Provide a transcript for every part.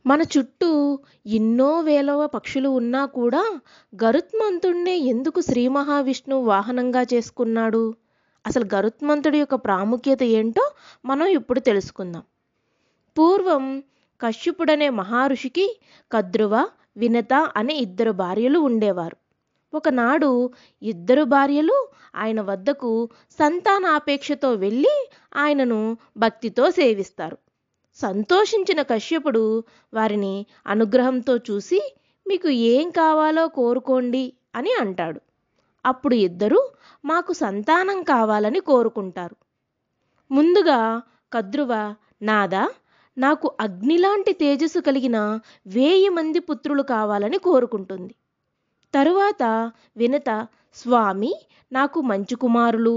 మన చుట్టూ ఎన్నో వేలవ పక్షులు ఉన్నా కూడా గరుత్మంతుణ్ణే ఎందుకు శ్రీ మహావిష్ణువు వాహనంగా చేసుకున్నాడు? అసలు గరుత్మంతుడి యొక్క ప్రాముఖ్యత ఏంటో మనం ఇప్పుడు తెలుసుకుందాం. పూర్వం కశ్యపుడనే మహర్షికి కద్రువ, వినత అనే ఇద్దరు భార్యలు ఉండేవారు. ఒకనాడు ఇద్దరు భార్యలు ఆయన వద్దకు సంతానాపేక్షతో వెళ్ళి ఆయనను భక్తితో సేవిస్తారు. సంతోషించిన కశ్యపుడు వారిని అనుగ్రహంతో చూసి, మీకు ఏం కావాలో కోరుకోండి అని అంటాడు. అప్పుడు ఇద్దరు మాకు సంతానం కావాలని కోరుకుంటారు. ముందుగా కద్రువ, నాదా, నాకు అగ్నిలాంటి తేజస్సు కలిగిన 1000 మంది పుత్రులు కావాలని కోరుకుంటుంది. తరువాత వినత, స్వామి, నాకు మంచి కుమారులు,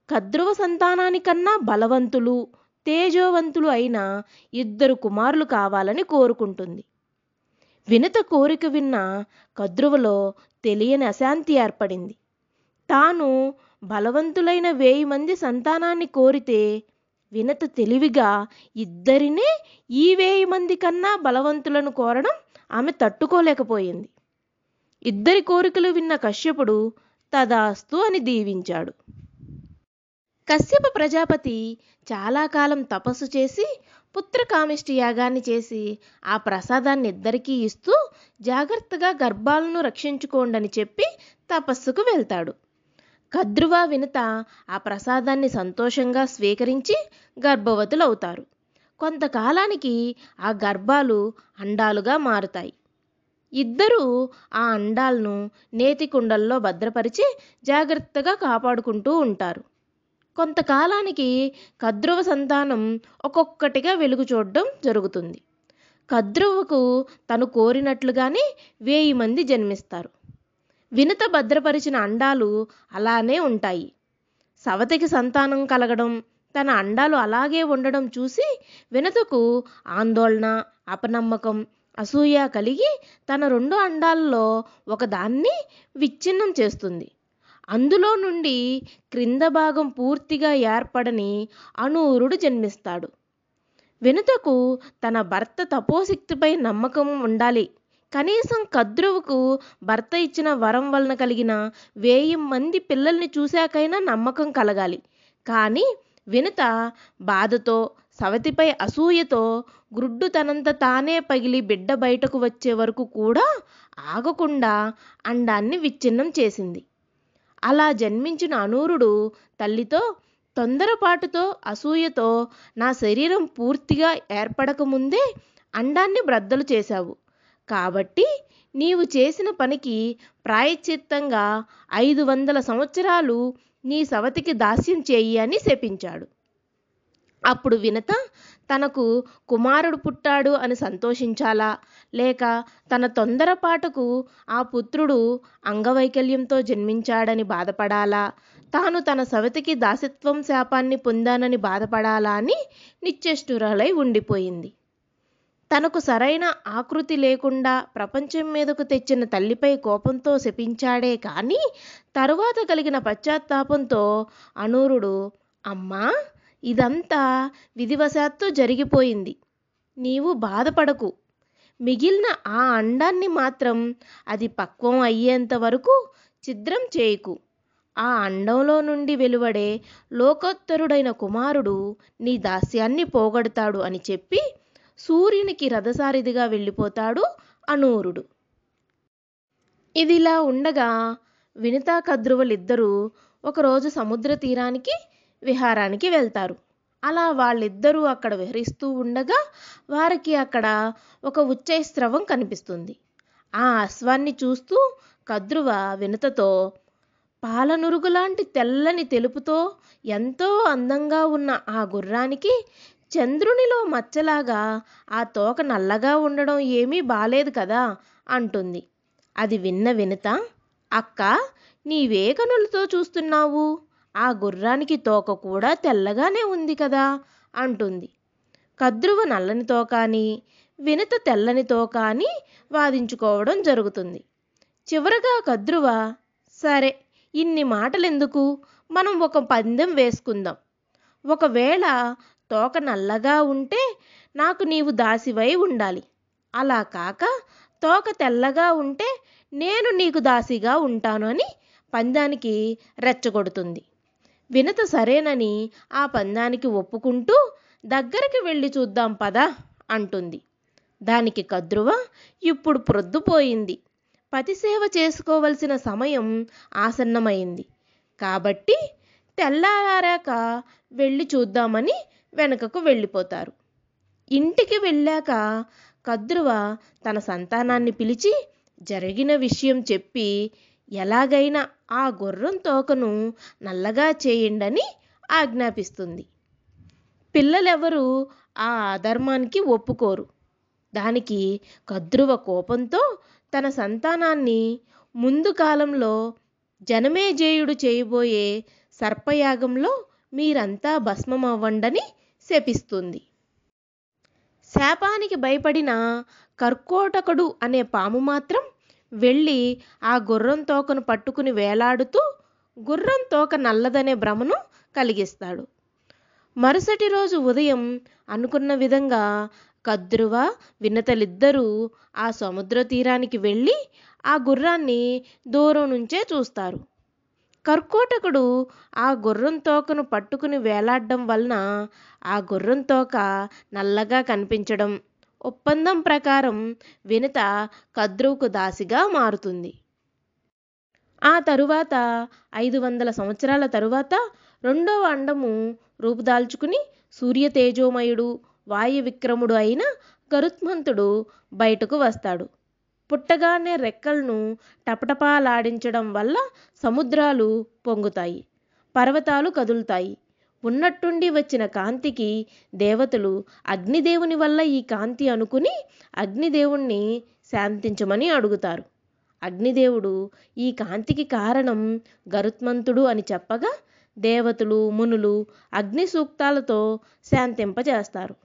కద్రువ సంతానానికన్నా బలవంతులు, తేజోవంతులు అయిన 2 కుమారులు కావాలని కోరుకుంటుంది. వినత కోరిక విన్న కద్రువలో తెలియని అశాంతి ఏర్పడింది. తాను బలవంతులైన 1000 మంది సంతానాన్ని కోరితే వినత తెలివిగా ఇద్దరినే ఈ 1000 మంది కన్నా బలవంతులను కోరడం ఆమె తట్టుకోలేకపోయింది. ఇద్దరి కోరికలు విన్న కశ్యపుడు తదాస్తు అని దీవించాడు. కశ్యప ప్రజాపతి చాలా కాలం తపస్సు చేసి పుత్రకామిష్టి యాగాన్ని చేసి ఆ ప్రసాదాన్ని ఇద్దరికీ ఇస్తూ జాగ్రత్తగా గర్భాలను రక్షించుకోండని చెప్పి తపస్సుకు వెళ్తాడు. కద్రువ, వినత ఆ ప్రసాదాన్ని సంతోషంగా స్వీకరించి గర్భవతులవుతారు. కొంతకాలానికి ఆ గర్భాలు అండాలుగా మారుతాయి. ఇద్దరూ ఆ అండాలను నేతి కుండల్లో భద్రపరిచి జాగ్రత్తగా కాపాడుకుంటూ ఉంటారు. కొంతకాలానికి కద్రువ సంతానం ఒక్కొక్కటిగా వెలుగు చూడడం జరుగుతుంది. కద్రువకు తను కోరినట్లుగానే 1000 మంది జన్మిస్తారు. వినత భద్రపరిచిన అండాలు అలానే ఉంటాయి. సవతికి సంతానం కలగడం, తన అండాలు అలాగే ఉండడం చూసి వినతకు ఆందోళన, అపనమ్మకం, అసూయ కలిగి తన 2 అండాలలో ఒకదాన్ని విచ్ఛిన్నం చేస్తుంది. అందులో నుండి క్రింద భాగం పూర్తిగా ఏర్పడని అనూరుడు జన్మిస్తాడు. వినతకు తన భర్త తపోశక్తిపై నమ్మకం ఉండాలి. కనీసం కద్రువకు భర్త ఇచ్చిన వరం వలన కలిగిన 1000 మంది పిల్లల్ని చూశాకైనా నమ్మకం కలగాలి. కానీ వినత బాధతో, సవతిపై అసూయతో గ్రుడ్డు తనంత తానే పగిలి బిడ్డ బయటకు వచ్చే వరకు కూడా ఆగకుండా అండాన్ని విచ్ఛిన్నం చేసింది. అలా జన్మించిన అనూరుడు తల్లితో, తొందరపాటుతో, అసూయతో నా శరీరం పూర్తిగా ఏర్పడకముందే అండాన్ని బ్రద్దలు చేశావు. కాబట్టి నీవు చేసిన పనికి ప్రాయశ్చిత్తంగా 500 సంవత్సరాలు నీ సవతికి దాస్యం చేయి అని శపించాడు. అప్పుడు వినత తనకు కుమారుడు పుట్టాడు అని సంతోషించాలా, లేక తన తొందరపాటుకు ఆ పుత్రుడు అంగవైకల్యంతో జన్మించాడని బాధపడాలా, తాను తన సవతికి దాసత్వం శాపాన్ని పొందానని బాధపడాలా అని నిశ్చేష్టురాలై ఉండిపోయింది. తనకు సరైన ఆకృతి లేకుండా ప్రపంచం మీదకు తెచ్చిన తల్లిపై కోపంతో శపించాడే కానీ తరువాత కలిగిన పశ్చాత్తాపంతో అనూరుడు, అమ్మా, ఇదంతా విధివశాత్తు జరిగిపోయింది. నీవు బాధపడకు. మిగిలిన ఆ అండాన్ని మాత్రం అది పక్వం అయ్యేంత వరకు ఛిద్రం చేయకు. ఆ అండంలో నుండి వెలువడే లోకోత్తరుడైన కుమారుడు నీ దాస్యాన్ని పోగొడతాడు అని చెప్పి సూర్యునికి రథసారిథిగా వెళ్ళిపోతాడు అనూరుడు. ఇదిలా ఉండగా వినత, కద్రువలిద్దరూ ఒకరోజు సముద్ర తీరానికి విహారానికి వెళ్తారు. అలా వాళ్ళిద్దరూ అక్కడ విహరిస్తూ ఉండగా వారికి అక్కడ ఒక ఉచ్చైస్రవం కనిపిస్తుంది. ఆ అశ్వాన్ని చూస్తూ కద్రువ వినతతో, పాలనురుగులాంటి తెల్లని తెలుపుతో ఎంతో అందంగా ఉన్న ఆ గుర్రానికి చంద్రునిలో మచ్చలాగా ఆ తోక నల్లగా ఉండడం ఏమీ బాలేదు కదా అంటుంది. అది విన్న వినత, అక్క, నీవే కనులతో చూస్తున్నావు? ఆ గుర్రానికి తోక కూడా తెల్లగానే ఉంది కదా అంటుంది. కద్రువ నల్లని తోక అని, వినత తెల్లని తోక అని వాదించుకోవడం జరుగుతుంది. చివరగా కద్రువ, సరే, ఇన్ని మాటలెందుకు, మనం ఒక పందెం వేసుకుందాం. ఒకవేళ తోక నల్లగా ఉంటే నాకు నీవు దాసివై ఉండాలి. అలా కాక తోక తెల్లగా ఉంటే నేను నీకు దాసిగా ఉంటాను అని పందానికి రెచ్చగొడుతుంది. వినత సరేనని ఆ పందానికి ఒప్పుకుంటూ దగ్గరికి వెళ్ళి చూద్దాం పద అంటుంది. దానికి కద్రువ, ఇప్పుడు ప్రొద్దుపోయింది, పతిసేవ చేసుకోవలసిన సమయం ఆసన్నమైంది, కాబట్టి తెల్లారాక వెళ్ళి చూద్దామని వెనుకకు వెళ్ళిపోతారు. ఇంటికి వెళ్ళాక కద్రువ తన సంతానాన్ని పిలిచి జరిగిన విషయం చెప్పి ఎలాగైనా ఆ గుర్రం తోకను నల్లగా చేయండని ఆజ్ఞాపిస్తుంది. పిల్లలెవరూ ఆ అధర్మానికి ఒప్పుకోరు. దానికి కద్రువ కోపంతో తన సంతానాన్ని ముందు కాలంలో జనమేజయుడు చేయబోయే సర్పయాగంలో మీరంతా భస్మమవ్వండని శపిస్తుంది. శాపానికి భయపడిన కర్కోటకుడు అనే పాము మాత్రం వెళ్ళి ఆ గుర్రం తోకను పట్టుకుని వేలాడుతూ గుర్రం తోక నల్లదనే భ్రమను కలిగిస్తాడు. మరుసటి రోజు ఉదయం అనుకున్న విధంగా కద్రువ, వినతలిద్దరూ ఆ సముద్ర తీరానికి వెళ్ళి ఆ గుర్రాన్ని దూరం నుంచే చూస్తారు. కర్కోటకుడు ఆ గుర్రం తోకను పట్టుకుని వేలాడడం వలన ఆ గుర్రం తోక నల్లగా కనిపించడం, ఒప్పందం ప్రకారం వినత కద్రువుకు దాసిగా మారుతుంది. ఆ తరువాత 500 సంవత్సరాల తరువాత రెండవ అండము రూపుదాల్చుకుని సూర్యతేజోమయుడు, వాయు విక్రముడు అయిన గరుత్మంతుడు బయటకు వస్తాడు. పుట్టగానే రెక్కలను టపటపాలాడించడం వల్ల సముద్రాలు పొంగుతాయి, పర్వతాలు కదులుతాయి. ఉన్నట్టుండి వచ్చిన కాంతికి దేవతలు అగ్నిదేవుని వల్ల ఈ కాంతి అనుకుని అగ్నిదేవుణ్ణి శాంతించమని అడుగుతారు. అగ్నిదేవుడు ఈ కాంతికి కారణం గరుత్మంతుడు అని చెప్పగా దేవతలు, మునులు అగ్ని సూక్తాలతో శాంతింపజేస్తారు.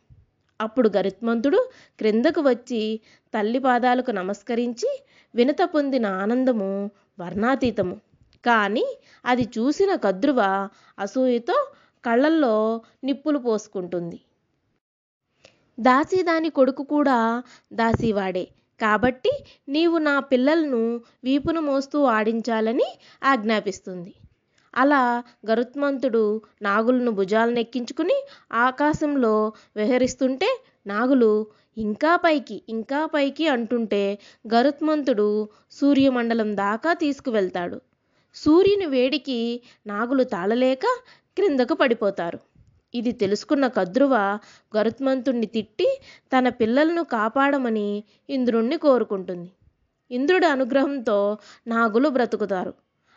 అప్పుడు గరుత్మంతుడు క్రిందకు వచ్చి తల్లి పాదాలకు నమస్కరించి వినత పొందిన ఆనందము వర్ణాతీతము. కానీ అది చూసిన కద్రువ అసూయతో కళ్ళల్లో నిప్పులు పోసుకుంటుంది. దాసి దాని కొడుకు కూడా దాసివాడే కాబట్టి నీవు నా పిల్లలను వీపును మోస్తూ ఆడించాలని ఆజ్ఞాపిస్తుంది. అలా గరుత్మంతుడు నాగులను భుజాలనెక్కించుకుని ఆకాశంలో విహరిస్తుంటే నాగులు ఇంకా పైకి ఇంకా పైకి అంటుంటే గరుత్మంతుడు సూర్యమండలం దాకా తీసుకువెళ్తాడు. సూర్యుని వేడికి నాగులు తాళలేక క్రిందకు పడిపోతారు. ఇది తెలుసుకున్న కద్రువ గరుత్మంతుణ్ణి తిట్టి తన పిల్లలను కాపాడమని ఇంద్రుణ్ణి కోరుకుంటుంది. ఇంద్రుడి అనుగ్రహంతో నాగులు బ్రతుకుతారు.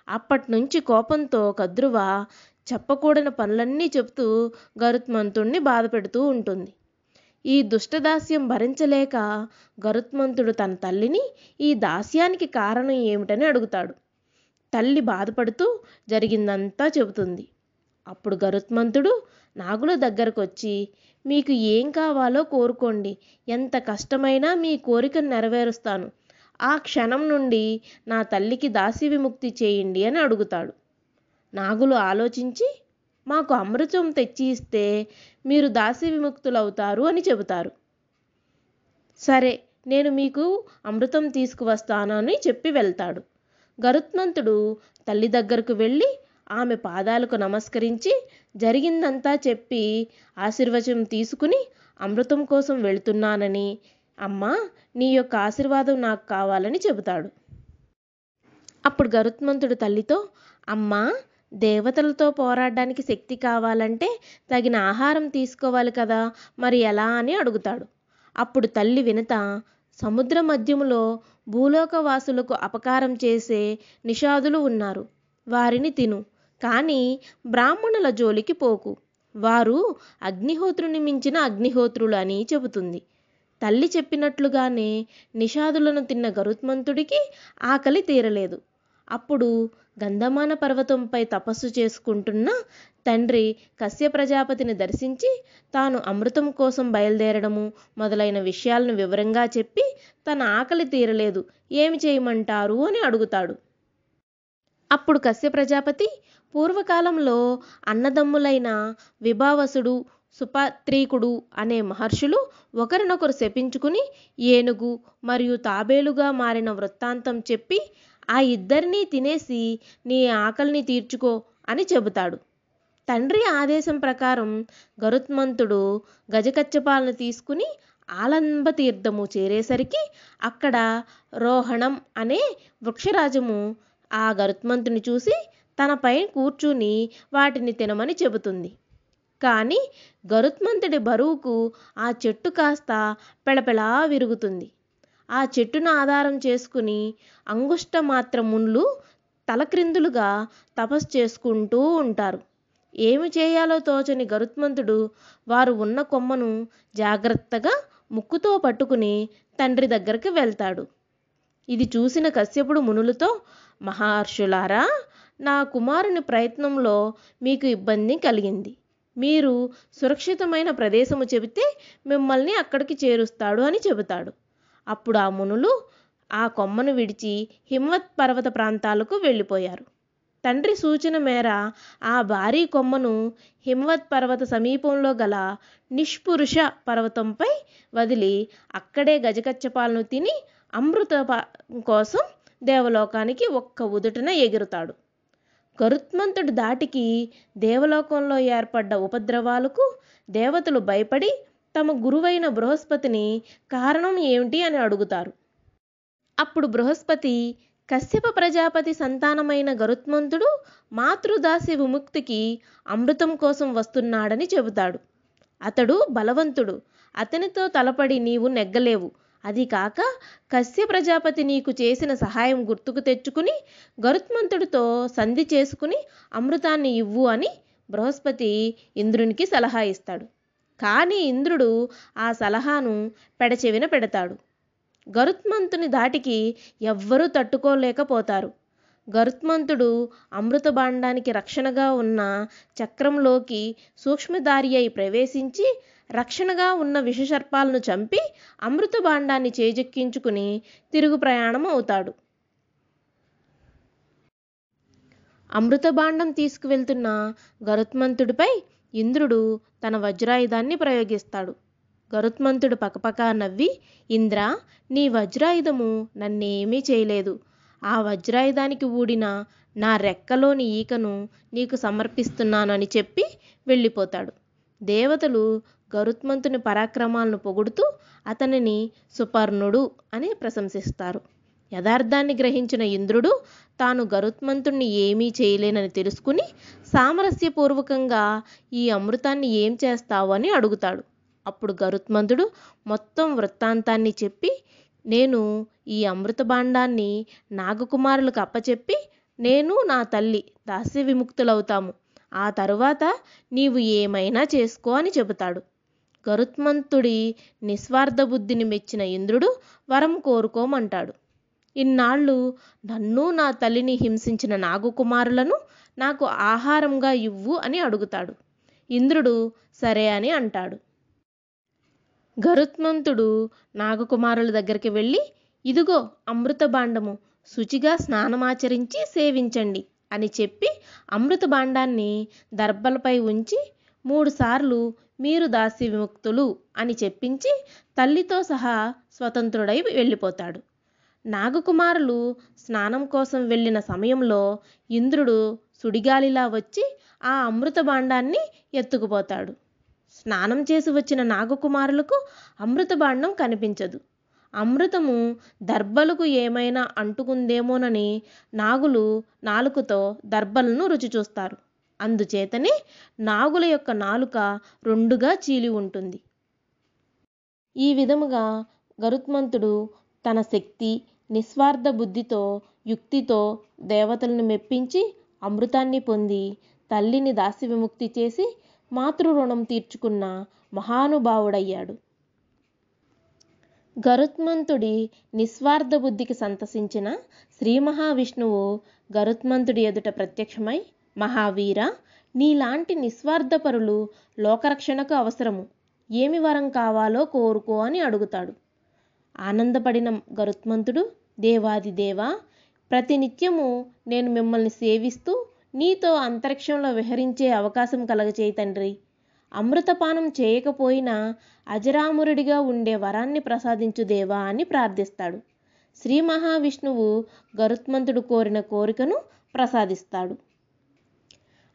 అప్పట్నుంచి కోపంతో కద్రువ చెప్పకూడని పనులన్నీ చెప్తూ గరుత్మంతుణ్ణి బాధపెడుతూ ఉంటుంది. ఈ దుష్టదాస్యం భరించలేక గరుత్మంతుడు తన తల్లిని ఈ దాస్యానికి కారణం ఏమిటని అడుగుతాడు. తల్లి బాధపడుతూ జరిగిందంతా చెబుతుంది. అప్పుడు గరుత్మంతుడు నాగుల దగ్గరకు వచ్చి, మీకు ఏం కావాలో కోరుకోండి, ఎంత కష్టమైనా మీ కోరికను నెరవేరుస్తాను, ఆ క్షణం నుండి నా తల్లికి దాసి విముక్తి చేయండి అని అడుగుతాడు. నాగులు ఆలోచించి మాకు అమృతం తెచ్చి ఇస్తే మీరు దాసి విముక్తులవుతారు అని చెబుతారు. సరే, నేను మీకు అమృతం తీసుకువస్తాను అని చెప్పి వెళ్తాడు. గరుత్మంతుడు తల్లి దగ్గరకు వెళ్ళి ఆమె పాదాలకు నమస్కరించి జరిగిందంతా చెప్పి ఆశీర్వచనం తీసుకుని అమృతం కోసం వెళుతున్నానని, అమ్మా నీ యొక్క ఆశీర్వాదం నాకు కావాలని చెబుతాడు. అప్పుడు గరుత్మంతుడు తల్లితో, అమ్మా దేవతలతో పోరాడడానికి శక్తి కావాలంటే తగిన ఆహారం తీసుకోవాలి కదా, మరి ఎలా అని అడుగుతాడు. అప్పుడు తల్లి వినత, సముద్ర మధ్యములో భూలోకవాసులకు అపకారం చేసే నిషాదులు ఉన్నారు, వారిని తిను, కానీ బ్రాహ్మణుల జోలికి పోకు, వారు అగ్నిహోత్రుని మించిన అగ్నిహోత్రులు అని చెబుతుంది. తల్లి చెప్పినట్లుగానే నిషాదులను తిన్న గరుత్మంతుడికి ఆకలి తీరలేదు. అప్పుడు గంధమాన పర్వతంపై తపస్సు చేసుకుంటున్న తండ్రి కశ్య ప్రజాపతిని దర్శించి తాను అమృతం కోసం బయలుదేరడము మొదలైన విషయాలను వివరంగా చెప్పి తన ఆకలి తీరలేదు, ఏమి చేయమంటారు అని అడుగుతాడు. అప్పుడు కశ్య ప్రజాపతి పూర్వకాలంలో అన్నదమ్ములైన విభావసుడు, సుపత్రీకుడు అనే మహర్షులు ఒకరినొకరు శపించుకుని ఏనుగు మరియు తాబేలుగా మారిన వృత్తాంతం చెప్పి ఆ ఇద్దరినీ తినేసి నీ ఆకలిని తీర్చుకో అని చెబుతాడు. తండ్రి ఆదేశం ప్రకారం గరుత్మంతుడు గజకచ్చపాలను తీసుకుని ఆలంబ తీర్థము చేరేసరికి అక్కడ రోహణం అనే వృక్షరాజము ఆ గరుత్మంతుని చూసి తనపై కూర్చుని వాటిని తినమని చెబుతుంది. కానీ గరుత్మంతుడి బరువుకు ఆ చెట్టు కాస్త పెళపెళా విరుగుతుంది. ఆ చెట్టును ఆధారం చేసుకుని అంగుష్ట మాత్ర మునులు తలక్రిందులుగా తపస్సు చేసుకుంటూ ఉంటారు. ఏమి చేయాలో తోచని గరుత్మంతుడు వారు ఉన్న కొమ్మను జాగ్రత్తగా ముక్కుతో పట్టుకుని తండ్రి దగ్గరికి వెళ్తాడు. ఇది చూసిన కశ్యపుడు మునులతో, మహర్షులారా, నా కుమారుని ప్రయత్నంలో మీకు ఇబ్బంది కలిగింది. మీరు సురక్షితమైన ప్రదేశము చెబితే మిమ్మల్ని అక్కడికి చేరుస్తాడు అని చెబుతాడు. అప్పుడు ఆ మునులు ఆ కొమ్మను విడిచి హిమవత్ పర్వత ప్రాంతాలకు వెళ్ళిపోయారు. తండ్రి సూచన మేర ఆ భారీ కొమ్మను హిమవత్ పర్వత సమీపంలో గల నిష్పురుష పర్వతంపై వదిలి అక్కడే గజకచ్చపాలను తిని అమృత కోసం దేవలోకానికి ఒక్క ఉదుటన ఎగురుతాడు. గరుత్మంతుడి దాటికి దేవలోకంలో ఏర్పడ్డ ఉపద్రవాలకు దేవతలు భయపడి తమ గురువైన బృహస్పతిని కారణం ఏమిటి అని అడుగుతారు. అప్పుడు బృహస్పతి, కశ్యప ప్రజాపతి సంతానమైన గరుత్మంతుడు మాతృదాస్య విముక్తికి అమృతం కోసం వస్తున్నాడని చెబుతాడు. అతడు బలవంతుడు, అతనితో తలపడి నీవు నెగ్గలేవు. అది కాక కశ్య ప్రజాపతి నీకు చేసిన సహాయం గుర్తుకు తెచ్చుకుని గరుత్మంతుడితో సంధి చేసుకుని అమృతాన్ని ఇవ్వు అని బృహస్పతి ఇంద్రునికి సలహా ఇస్తాడు. కానీ ఇంద్రుడు ఆ సలహాను పెడచెవిన పెడతాడు. గరుత్మంతుని దాటికి ఎవ్వరూ తట్టుకోలేకపోతారు. గరుత్మంతుడు అమృత భాండానికి రక్షణగా ఉన్న చక్రంలోకి సూక్ష్మధారి అయి ప్రవేశించి రక్షణగా ఉన్న విషసర్పాలను చంపి అమృత భాండాన్ని చేజెక్కించుకుని తిరుగు ప్రయాణం అవుతాడు. అమృత భాండం తీసుకువెళ్తున్న గరుత్మంతుడిపై ఇంద్రుడు తన వజ్రాయుధాన్ని ప్రయోగిస్తాడు. గరుత్మంతుడు పకపకా నవ్వి, ఇంద్ర, నీ వజ్రాయుధము నన్నేమీ చేయలేదు. ఆ వజ్రాయుధానికి ఊడిన నా రెక్కలోని ఈకను నీకు సమర్పిస్తున్నాను అని చెప్పి వెళ్ళిపోతాడు. దేవతలు గరుత్మంతుని పరాక్రమాలను పొగుడుతూ అతనిని సుపర్ణుడు అని ప్రశంసిస్తారు. యథార్థాన్ని గ్రహించిన ఇంద్రుడు తాను గరుత్మంతుణ్ణి ఏమీ చేయలేనని తెలుసుకుని సామరస్యపూర్వకంగా ఈ అమృతాన్ని ఏం చేస్తావు అని అడుగుతాడు. అప్పుడు గరుత్మంతుడు మొత్తం వృత్తాంతాన్ని చెప్పి, నేను ఈ అమృత భాండాన్ని నాగకుమారులకు అప్పచెప్పి నేను నా తల్లి దాస్య విముక్తులవుతాము. ఆ తరువాత నీవు ఏమైనా చేసుకో అని చెబుతాడు. గరుత్మంతుడి నిస్వార్థ బుద్ధిని మెచ్చిన ఇంద్రుడు వరం కోరుకోమంటాడు. ఇన్నాళ్ళు నన్ను నా తల్లిని హింసించిన నాగకుమారులను నాకు ఆహారంగా ఇవ్వు అని అడుగుతాడు. ఇంద్రుడు సరే అని అంటాడు. గరుత్మంతుడు నాగకుమారుల దగ్గరికి వెళ్ళి, ఇదిగో అమృత భాండము, శుచిగా స్నానమాచరించి సేవించండి అని చెప్పి అమృత భాండాన్ని దర్భలపై ఉంచి 3 సార్లు మీరు దాస్య విముక్తులు అని చెప్పించి తల్లితో సహా స్వతంత్రుడై వెళ్ళిపోతాడు. నాగకుమారులు స్నానం కోసం వెళ్ళిన సమయంలో ఇంద్రుడు సుడిగాలిలా వచ్చి ఆ అమృత భాండాన్ని ఎత్తుకుపోతాడు. స్నానం చేసి వచ్చిన నాగకుమారులకు అమృత భాండం కనిపించదు. అమృతము దర్భలకు ఏమైనా అంటుకుందేమోనని నాగులు నాలుకతో దర్భలను రుచి చూస్తారు. అందుచేతనే నాగుల యొక్క నాలుక 2గా చీలి ఉంటుంది. ఈ విధముగా గరుత్మంతుడు తన శక్తి, నిస్వార్థ బుద్ధితో, యుక్తితో దేవతలను మెప్పించి అమృతాన్ని పొంది తల్లిని దాస్య విముక్తి చేసి మాతృ రుణం తీర్చుకున్న మహానుభావుడయ్యాడు. గరుత్మంతుడి నిస్వార్థ బుద్ధికి సంతసించిన శ్రీ మహావిష్ణువు గరుత్మంతుడి ఎదుట ప్రత్యక్షమై, మహావీర, నీలాంటి నిస్వార్థపరులు లోకరక్షణకు అవసరము. ఏమి వరం కావాలో కోరుకో అని అడుగుతాడు. ఆనందపడిన గరుత్మంతుడు, దేవాదిదేవా, ప్రతినిత్యము నేను మిమ్మల్ని సేవిస్తూ నీతో అంతరిక్షంలో విహరించే అవకాశం కలగచేయి తండ్రి. అమృతపానం చేయకపోయినా అజరామరుడిగా ఉండే వరాన్ని ప్రసాదించు దేవా అని ప్రార్థిస్తాడు. శ్రీ మహావిష్ణువు గరుత్మంతుడు కోరిన కోరికను ప్రసాదిస్తాడు.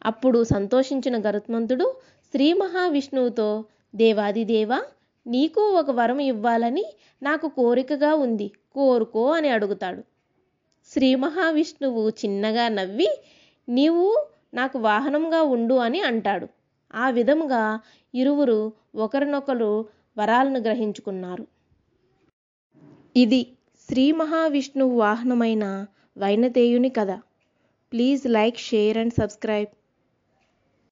అప్పుడు సంతోషించిన గరుత్మంతుడు శ్రీ మహావిష్ణువుతో, దేవాదిదేవా, నీకు ఒక వరం ఇవ్వాలని నాకు కోరికగా ఉంది, కోరుకో అని అడుగుతాడు. శ్రీ మహావిష్ణువు చిన్నగా నవ్వి, నీవు నాకు వాహనంగా ఉండు అని అంటాడు. ఆ విధముగా ఇరువురు ఒకరినొకరు వరాలను గ్రహించుకున్నారు. ఇది శ్రీ మహావిష్ణువు వాహనమైన వైనతేయుని కథ. Please like, share and subscribe.